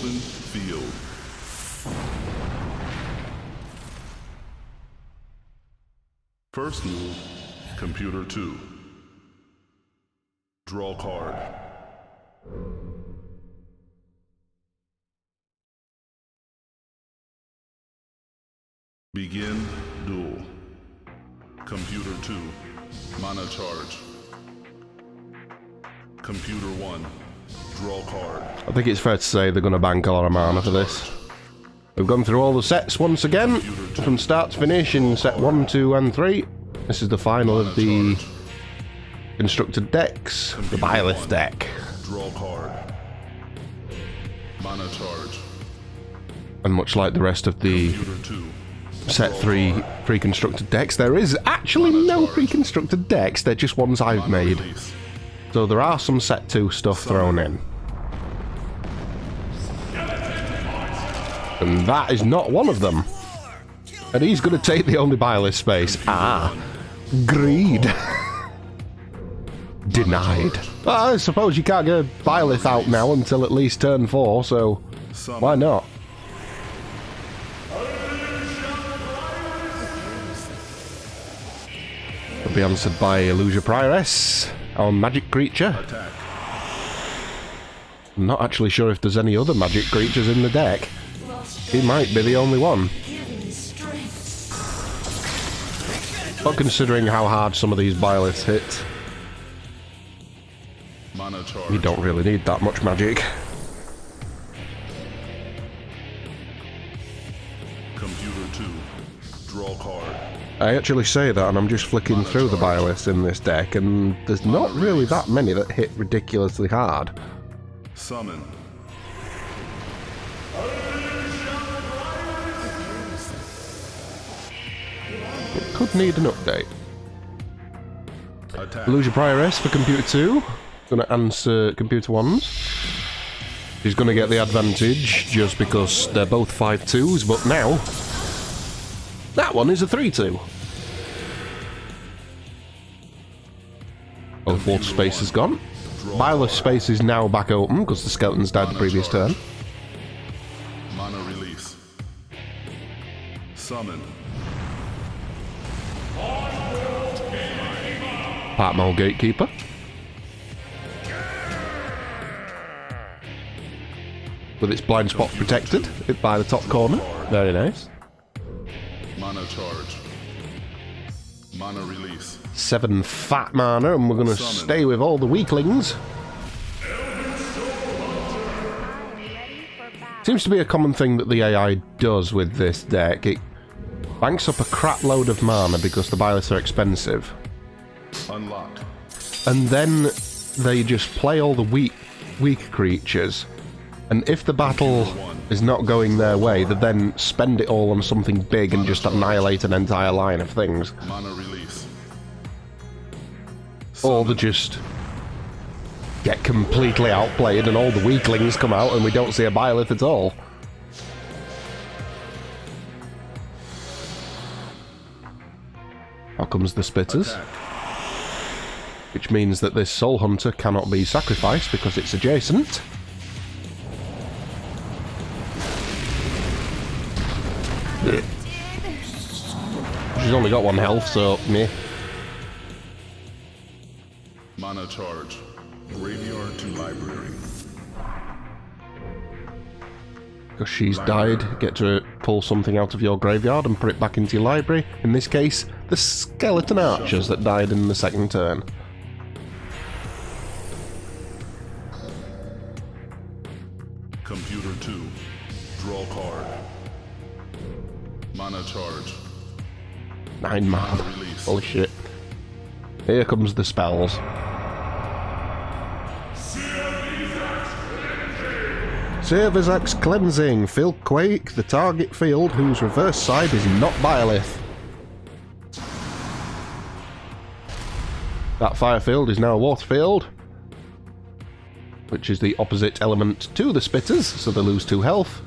Open field. First move, computer 2. Draw card. Begin duel. Computer 2, mana charge. Computer 1, draw card. I think it's fair to say they're going to bank a lot of mana for this. We've gone through all the sets once again, from start to finish in set 1, 2 and 3. This is the final of the constructed decks, the biolith deck. Draw card. Mana charge. And much like the rest of the set 3 pre-constructed decks, there is actually no pre-constructed decks, they're just ones I've made. So there are some set 2 stuff thrown in. And that is not one of them. And he's going to take the only biolith space. Ah, greed. Denied. Well, I suppose you can't get a biolith out now until at least turn 4, so why not? Will be answered by Illusia Prioress, our magic creature. I'm not actually sure if there's any other magic creatures in the deck. He might be the only one. But considering how hard some of these bioliths hit, you don't really need that much magic. Computer 2, draw card. I actually say that and I'm just flicking through the bioliths in this deck and there's not really that many that hit ridiculously hard. Summon. It could need an update. Attack. Illusia Prioress for Computer 2. Gonna answer Computer 1's. She's gonna get the advantage just because they're both 5/2s, but now that one is a 3/2. Both water space is gone. Biolith space is now back open because the skeletons died the previous turn. Mana release. Summon. Partmole Gatekeeper. With its blind spot protected by the top corner. Very nice. Mana charge. Mana release. 7 fat mana, and we're going to stay with all the weaklings. Seems to be a common thing that the AI does with this deck. It banks up a crap load of mana because the bioliths are expensive. Unlocked. And then they just play all the weak creatures. And if the battle is not going their way, they then spend it all on something big and just annihilate an entire line of things. Mana release. Or they just get completely outplayed and all the weaklings come out and we don't see a biolith at all. Out comes the Spitters. Attack. Which means that this Soul Hunter cannot be sacrificed because it's adjacent. She's only got 1 health, so meh. Mana charge. Graveyard to library. Because she's died, get to pull something out of your graveyard and put it back into your library. In this case, the skeleton archers that died in the second turn. Computer 2, draw card. Mana charge. 9 mana. Release. Holy shit. Here comes the spells. Server's Cleansing. Fill Quake the target field whose reverse side is not biolith. That fire field is now a water field, which is the opposite element to the Spitters, so they lose 2 health.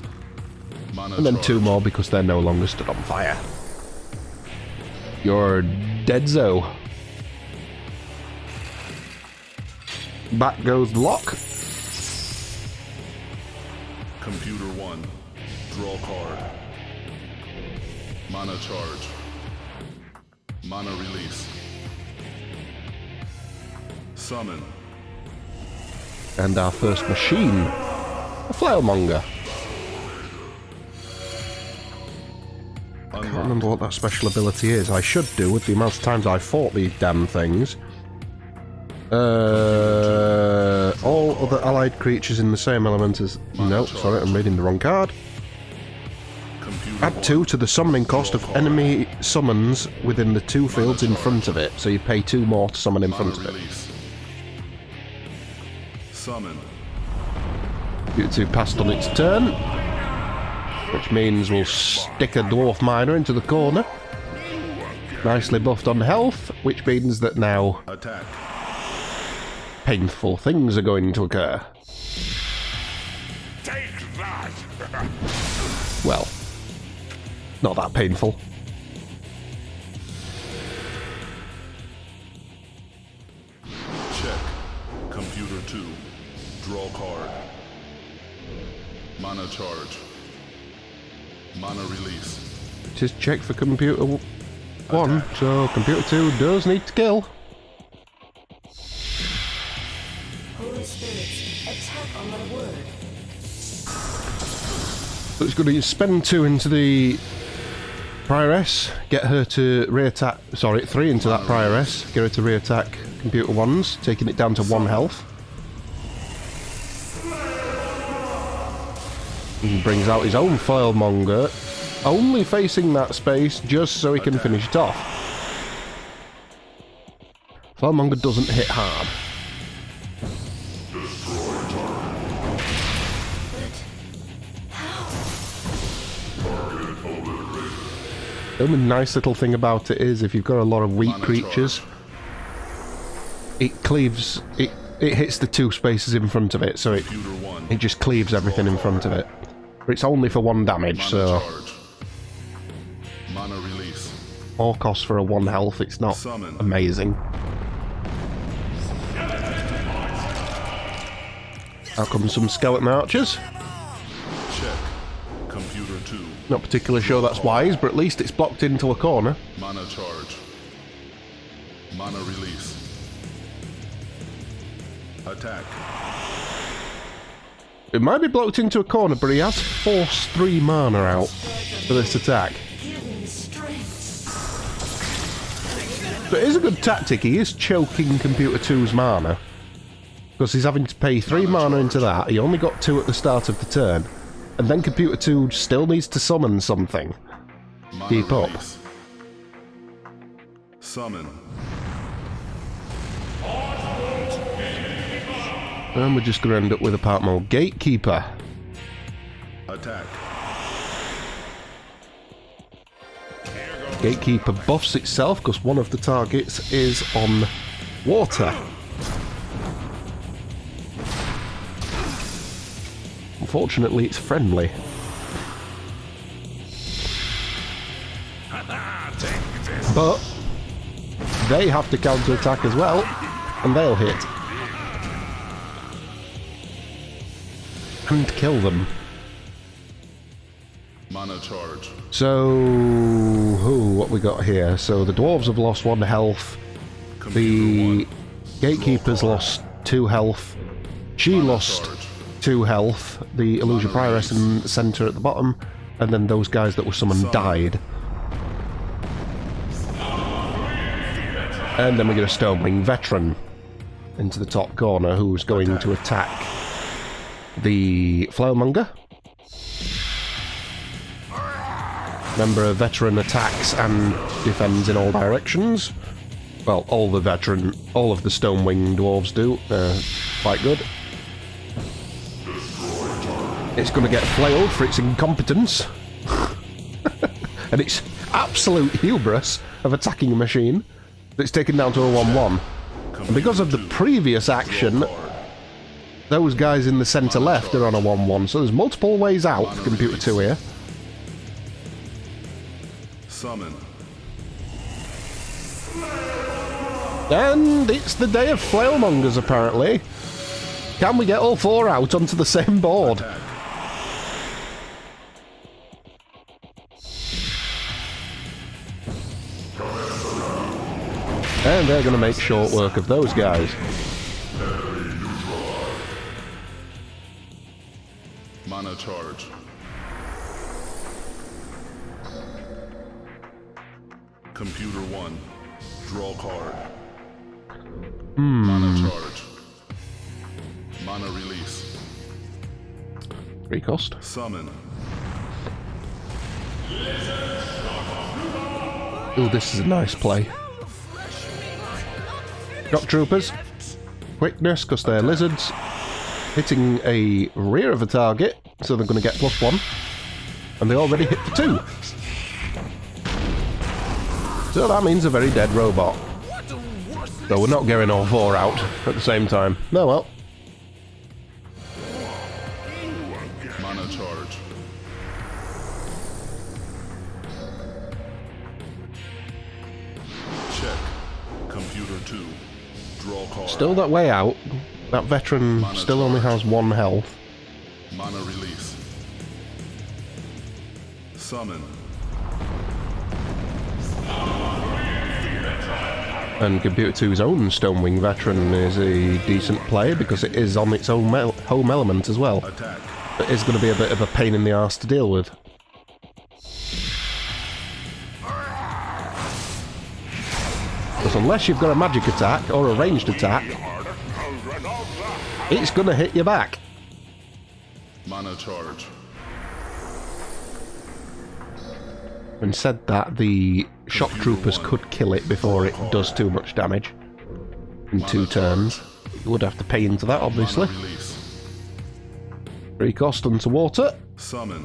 Mana And then charge. 2 more because they're no longer stood on fire. You're deadzo. Back goes the lock. Computer 1. Draw card. Mana charge. Mana release. Summon. And our first machine, a Flailmonger. I can't remember what that special ability is. I should do with the amount of times I fought these damn things. All other allied creatures in the same element as... No, sorry, I'm reading the wrong card. Add 2 to the summoning cost of enemy summons within the 2 fields in front of it. So you pay 2 more to summon in front of it. Summon. Computer 2 passed on its turn, which means we'll stick a Dwarf Miner into the corner. Nicely buffed on health, which means that now Attack. painful things are going to occur. Take that! Well, not that painful. Check. Computer 2. Draw card. Mana charge. Mana release. Just check for computer 1, so computer 2 does need to kill. Holy spirits, attack on my word. So it's going to spend 2 into the Prioress, get her to re-attack, sorry, 3 into that Prioress, get her to re-attack computer 1's, taking it down to 1 health. He brings out his own Flailmonger, only facing that space just so he can finish it off. Flailmonger doesn't hit hard. The only nice little thing about it is if you've got a lot of weak creatures, it cleaves, it hits the 2 spaces in front of it, so it just cleaves everything in front of it. But it's only for 1 damage, so Mana release. more cost for a 1 health, it's not amazing. Out comes some skeleton archers. Check. Computer 2. Not particularly sure that's wise, but at least it's blocked into a corner. Mana charge. Mana release. Attack. It might be blocked into a corner, but he has forced 3 mana out for this attack. Give me strength. But it is a good tactic, he is choking Computer 2's mana. Because he's having to pay 3 mana into that, he only got 2 at the start of the turn. And then Computer 2 still needs to summon something. Mana Keep up. release. Summon. And we're just going to end up with a part mode Gatekeeper. Attack. Gatekeeper buffs itself because one of the targets is on water. Unfortunately, it's friendly. But they have to counter-attack as well, and they'll hit. And kill them. Mana charge. So, what we got here? So the dwarves have lost 1 health. The gatekeepers lost 2 health. She lost 2 health. The illusion prioress in the centre at the bottom, and then those guys that were summoned died. And then we get a Stonewing veteran into the top corner who's going to attack the Flailmonger. Remember, a veteran attacks and defends in all directions. Well, all of the Stonewing dwarves do. Quite good. It's going to get flailed for its incompetence. And its absolute hubris of attacking a machine that's taken down to a 1-1. And because of the previous action, those guys in the centre left are on a 1-1, so there's multiple ways out for Computer 2 here. Summon. And it's the day of Flailmongers, apparently. Can we get all 4 out onto the same board? And they're going to make short work of those guys. Mana charge. Computer 1. Draw card. Mana charge. Mana release. 3 cost. Summon. Ooh, this is a nice play. Shock troopers. Quickness, because they're lizards. Hitting a rear of a target, so they're going to get +1. And they already hit for 2. So that means a very dead robot. So we're not getting all 4 out at the same time. No, well. Mana charge. Check. Computer 2. Draw card. Still that way out. That veteran still only has 1 health. Mana release. Summon. And Computer 2's own Stonewing veteran is a decent play because it is on its own home element as well. Attack. It is going to be a bit of a pain in the arse to deal with. Because unless you've got a magic attack or a ranged attack, it's going to hit you back. Mana charge. And said that, the shock troopers could kill it before it does too much damage. In 2 turns. You would have to pay into that, obviously. Mana release. 3 cost into water. Summon.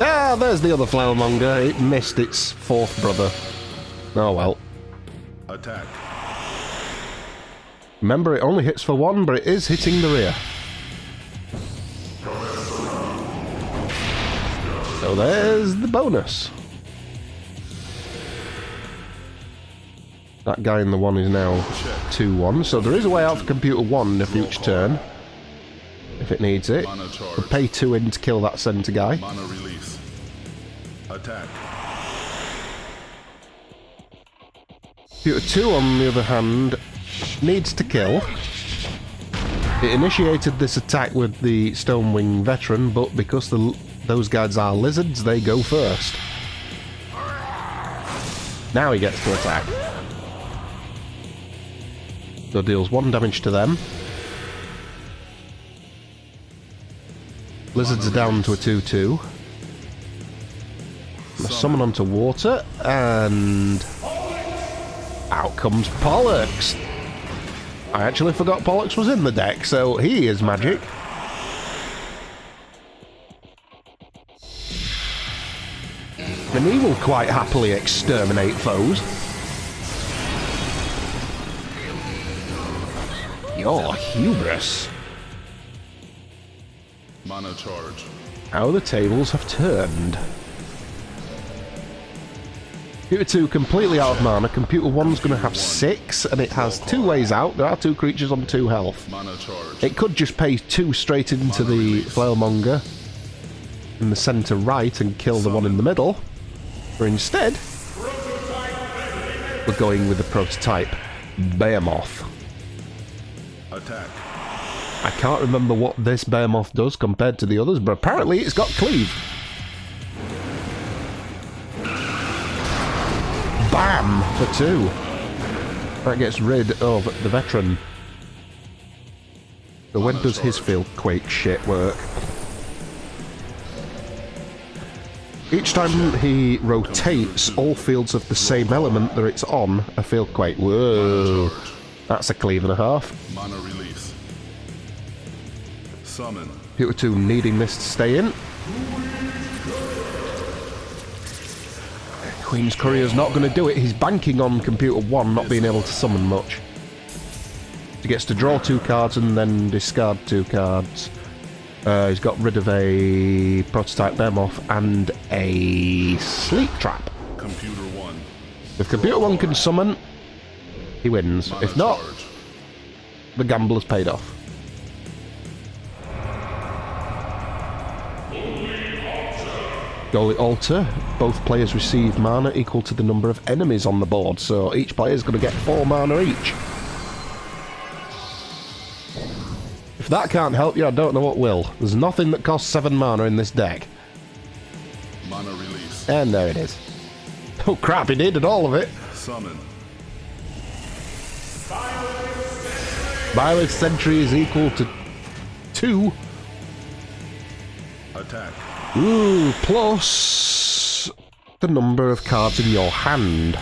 Ah, there's the other Flailmonger. It missed its 4th brother. Oh well. Attack. Remember, it only hits for 1, but it is hitting the rear. So there's the bonus. That guy in the 1 is now 2-1, so there is a way out for Computer 1 in a future turn. If it needs it. Mana charge. We'll pay 2 in to kill that centre guy. Mana release. Attack. Computer 2, on the other hand, needs to kill. It initiated this attack with the Stonewing veteran, but because those guys are lizards, they go first. Now he gets to attack. So deals 1 damage to them. Lizards are down to a 2-2. Summon onto water, and out comes Pollux. I actually forgot Pollux was in the deck, so he is magic. And he will quite happily exterminate foes. Your hubris. Mana charge. How the tables have turned. Computer 2 completely out of mana. Computer 1's going to have 6, and it has 2 ways out. There are 2 creatures on 2 health. Mana charge. It could just pay 2 straight into the Flailmonger in the centre right and kill the one in the middle. Or instead, we're going with the prototype Behemoth. Attack. I can't remember what this Behemoth does compared to the others, but apparently it's got cleave. Bam! For 2. That gets rid of the veteran. So when does his field quake shit work? Each time he rotates, all fields of the same element that it's on are field quake. Whoa! That's a cleave and a half. Mana release. Summon. Computer 2 needing this to stay in. Queen's Courier's not going to do it. He's banking on Computer 1 not being able to summon much. He gets to draw 2 cards and then discard 2 cards. He's got rid of a prototype Behemoth and a Sleep Trap. Computer 1. If Computer 1 can summon, he wins. Mana If not, charge. the gamble is paid off. Goalie alter. Both players receive mana equal to the number of enemies on the board, so each player is going to get 4 mana each. If that can't help you, I don't know what will. There's nothing that costs 7 mana in this deck. Mana release. And there it is. Oh crap, he needed all of it. Summon. Bioliths Sentry is equal to 2. Attack. Ooh, plus the number of cards in your hand.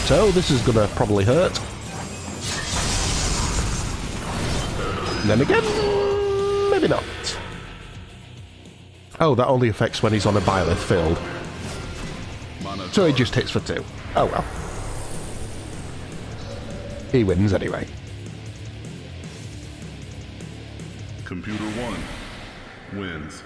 So this is gonna probably hurt. Then again, maybe not. Oh, that only affects when he's on a biolith field. So he just hits for 2. Oh well. He wins anyway. Computer 1 wins.